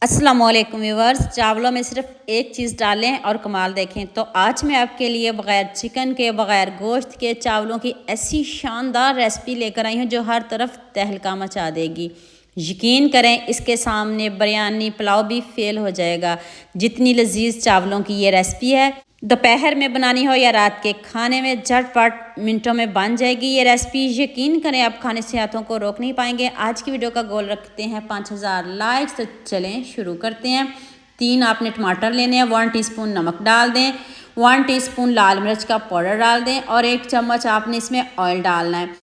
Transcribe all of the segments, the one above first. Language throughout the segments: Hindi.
अस्सलामुअलैकुम व्यूअर्स, चावलों में सिर्फ एक चीज़ डालें और कमाल देखें। तो आज मैं आपके लिए बग़ैर चिकन के, बग़ैर गोश्त के चावलों की ऐसी शानदार रेसिपी लेकर आई हूँ जो हर तरफ तहलका मचा देगी। यकीन करें, इसके सामने बिरयानी, पुलाव भी फेल हो जाएगा। जितनी लजीज चावलों की ये रेसिपी है, दोपहर में बनानी हो या रात के खाने में, झटपट मिनटों में बन जाएगी ये रेसिपी। यकीन करें, आप खाने से हाथों को रोक नहीं पाएंगे। आज की वीडियो का गोल रखते हैं 5000 लाइक्स। तो चलें शुरू करते हैं। 3 आपने टमाटर लेने हैं, 1 टीस्पून नमक डाल दें, 1 टीस्पून लाल मिर्च का पाउडर डाल दें और 1 चम्मच आपने इसमें ऑयल डालना है।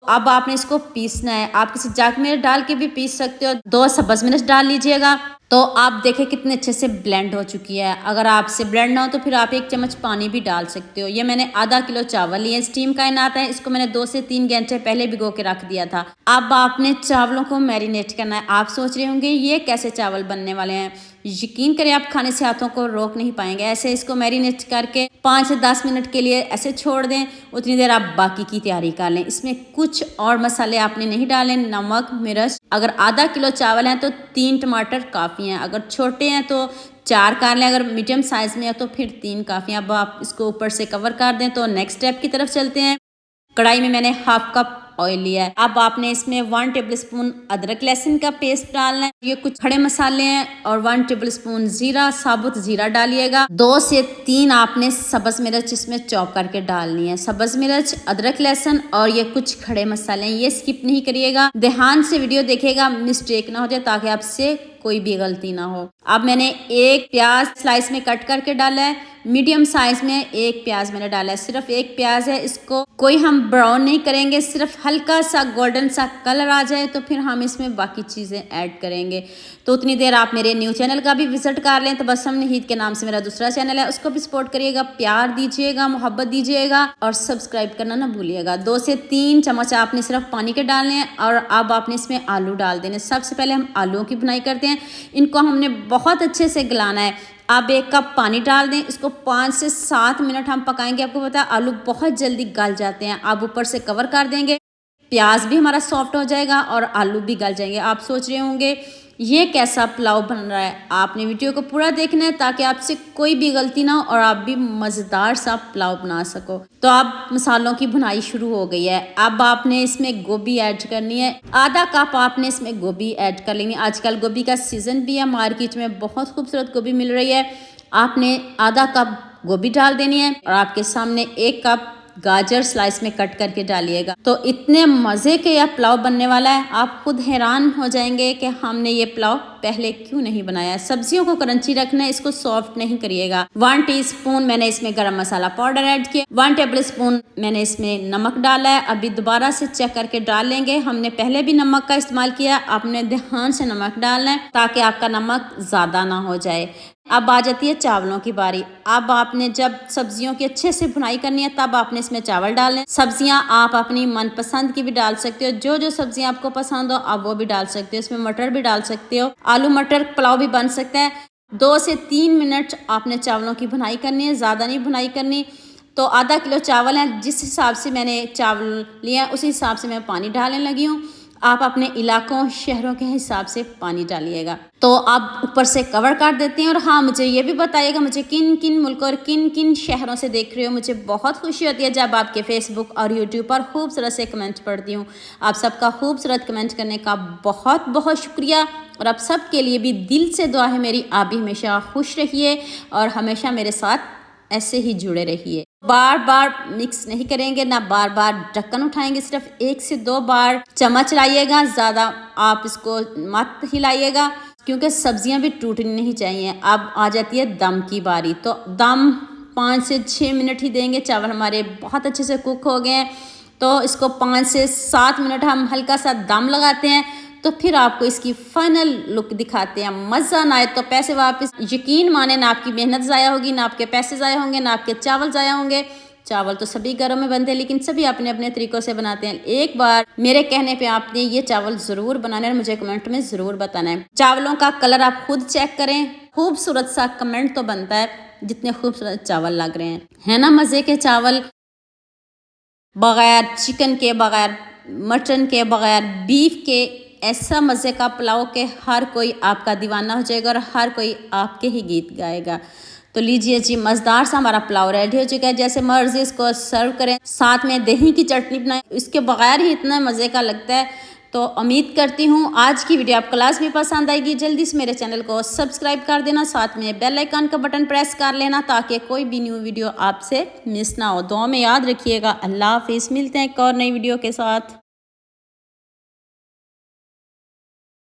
अब आपने इसको पीसना है। आप किसी जग में डाल के भी पीस सकते हो। 2 सब्ज़ मिर्च डाल लीजिएगा। तो आप देखें कितने अच्छे से ब्लेंड हो चुकी है। अगर आपसे ब्लेंड ना हो तो फिर आप 1 चम्मच पानी भी डाल सकते हो। ये मैंने आधा किलो चावल लिए, स्टीम का आता है। इसको मैंने 2 से 3 घंटे पहले भिगो के रख दिया था। अब आपने चावलों को मैरिनेट करना है। आप सोच रहे होंगे ये कैसे चावल बनने वाले हैं। यकीन करें, आप खाने से हाथों को रोक नहीं पाएंगे। ऐसे इसको मैरिनेट करके 5 से 10 मिनट के लिए ऐसे छोड़ दें। उतनी देर आप बाकी की तैयारी कर लें। इसमें कुछ और मसाले आपने नहीं डालें। नमक, मिर्च। अगर आधा किलो चावल हैं तो 3 टमाटर काफ़ी हैं। अगर छोटे हैं तो 4 कर लें। अगर मीडियम साइज़ में है तो फिर 3 काफ़ी हैं। अब आप इसको ऊपर से कवर कर दें। तो नेक्स्ट स्टेप की तरफ चलते हैं। कढ़ाई में मैंने हाफ कप ऑयल लिया है। अब आपने इसमें 1 टेबलस्पून अदरक लहसुन का पेस्ट डालना है। ये कुछ खड़े मसाले हैं और 1 टेबलस्पून जीरा, साबुत जीरा डालिएगा। 2 से 3 आपने सब्ज़ मिर्च इसमें चॉप करके डालनी है। सब्ज़ मिर्च, अदरक लहसुन और ये कुछ खड़े मसाले हैं। ये स्किप नहीं करिएगा, ध्यान से वीडियो देखिएगा, मिस्टेक ना हो जाए, ताकि आपसे कोई भी गलती ना हो। अब मैंने 1 प्याज स्लाइस में कट करके डाला है। मीडियम साइज में 1 प्याज मैंने डाला है। सिर्फ 1 प्याज है। इसको कोई हम ब्राउन नहीं करेंगे, सिर्फ हल्का सा गोल्डन सा कलर आ जाए तो फिर हम इसमें बाकी चीज़ें ऐड करेंगे। तो उतनी देर आप मेरे न्यू चैनल का भी विजिट कर लें। तो बस हम हीद के नाम से मेरा दूसरा चैनल है, उसको भी सपोर्ट करिएगा, प्यार दीजिएगा, मोहब्बत दीजिएगा और सब्सक्राइब करना ना भूलिएगा। 2 से 3 चम्मच आपने सिर्फ पानी के डालने हैं और अब आपने इसमें आलू डाल देने। सबसे पहले हम आलूओं की बुनाई करते हैं। इनको हमने बहुत अच्छे से गलाना है। आप 1 कप पानी डाल दें। इसको 5 से 7 मिनट हम पकाएंगे। आपको पता है आलू बहुत जल्दी गल जाते हैं। आप ऊपर से कवर कर देंगे, प्याज भी हमारा सॉफ्ट हो जाएगा और आलू भी गल जाएंगे। आप सोच रहे होंगे ये कैसा पुलाव बन रहा है। आपने वीडियो को पूरा देखना है ताकि आपसे कोई भी गलती ना हो और आप भी मज़ेदार सा पुलाव बना सको। तो अब मसालों की भुनाई शुरू हो गई है। अब आपने इसमें गोभी ऐड करनी है। आधा कप आपने इसमें गोभी ऐड कर लेनी है। आजकल गोभी का सीज़न भी है, मार्केट में बहुत खूबसूरत गोभी मिल रही है। आपने आधा कप गोभी डाल देनी है और आपके सामने 1 कप गाजर स्लाइस में कट करके डालिएगा। तो इतने मज़े के यह पुलाव बनने वाला है, आप खुद हैरान हो जाएंगे कि हमने ये पुलाव पहले क्यों नहीं बनाया। सब्जियों को क्रंची रखना है, इसको सॉफ्ट नहीं करिएगा। 1 टीस्पून मैंने इसमें गरम मसाला पाउडर ऐड किया। 1 टेबलस्पून मैंने इसमें नमक डाला है। अभी दोबारा से चेक करके डाल लेंगे। हमने पहले भी नमक का इस्तेमाल किया। आपने ध्यान से नमक डालना है ताकि आपका नमक ज़्यादा ना हो जाए। अब आ जाती है चावलों की बारी। अब आपने जब सब्जियों की अच्छे से भुनाई करनी है तब आपने इसमें चावल डालने। सब्जियां आप अपनी मनपसंद की भी डाल सकते हो। जो जो सब्जियां आपको पसंद हो आप वो भी डाल सकते हो। इसमें मटर भी डाल सकते हो। आलू मटर पुलाव भी बन सकता है। 2 से 3 मिनट आपने चावलों की भुनाई करनी है, ज़्यादा नहीं भुनाई करनी। तो आधा किलो चावल है, जिस हिसाब से मैंने चावल लिया उसी हिसाब से मैं पानी डालने लगी हूँ। आप अपने इलाकों, शहरों के हिसाब से पानी डालिएगा। तो आप ऊपर से कवर कर देते हैं। और हाँ, मुझे ये भी बताइएगा मुझे किन किन मुल्कों और किन किन शहरों से देख रहे हो। मुझे बहुत खुशी होती है जब आपके फेसबुक और यूट्यूब पर खूबसूरत से कमेंट पढ़ती हूँ। आप सबका खूबसूरत कमेंट करने का बहुत बहुत शुक्रिया। और आप सब के लिए भी दिल से दुआ है मेरी, आप भी हमेशा खुश रहिए और हमेशा मेरे साथ ऐसे ही जुड़े रहिए। बार बार मिक्स नहीं करेंगे, ना बार बार ढक्कन उठाएंगे। सिर्फ 1 से 2 बार चम्मच लाइएगा, ज़्यादा आप इसको मत हिलाइएगा क्योंकि सब्जियां भी टूटनी नहीं चाहिए। अब आ जाती है दम की बारी। तो दम 5 से 6 मिनट ही देंगे। चावल हमारे बहुत अच्छे से कुक हो गए हैं। तो इसको 5 से 7 मिनट हम हल्का सा दम लगाते हैं। तो फिर आपको इसकी फाइनल लुक दिखाते हैं। मज़ा ना आए तो पैसे वापस। यकीन माने, ना आपकी मेहनत ज़ाया होगी, ना आपके पैसे ज़ाया होंगे, ना आपके चावल ज़ाया होंगे। चावल तो सभी घरों में बनते हैं लेकिन सभी अपने अपने तरीक़ों से बनाते हैं। एक बार मेरे कहने पे आपने ये चावल ज़रूर बनाना है, मुझे कमेंट में ज़रूर बताना है। चावलों का कलर आप खुद चेक करें। खूबसूरत सा कमेंट तो बनता है जितने खूबसूरत चावल लग रहे हैं। है ना मज़े के चावल। बग़ैर चिकन के, बग़ैर मटन के, बग़ैर बीफ के ऐसा मज़े का पुलाव कि हर कोई आपका दीवाना हो जाएगा और हर कोई आपके ही गीत गाएगा। तो लीजिए जी, मज़ेदार सा हमारा पुलाव रेडी हो चुका है। जैसे मर्ज़ी इसको सर्व करें, साथ में दही की चटनी बनाएं, इसके बगैर ही इतना मज़े का लगता है। तो उम्मीद करती हूँ आज की वीडियो आपको क्लास भी पसंद आएगी। जल्दी से मेरे चैनल को सब्सक्राइब कर देना, साथ में बेल आइकन का बटन प्रेस कर लेना ताकि कोई भी न्यू वीडियो आपसे मिस ना हो। दुआ में याद रखिएगा। अल्लाह हाफिज़, मिलते हैं एक और नई वीडियो के साथ।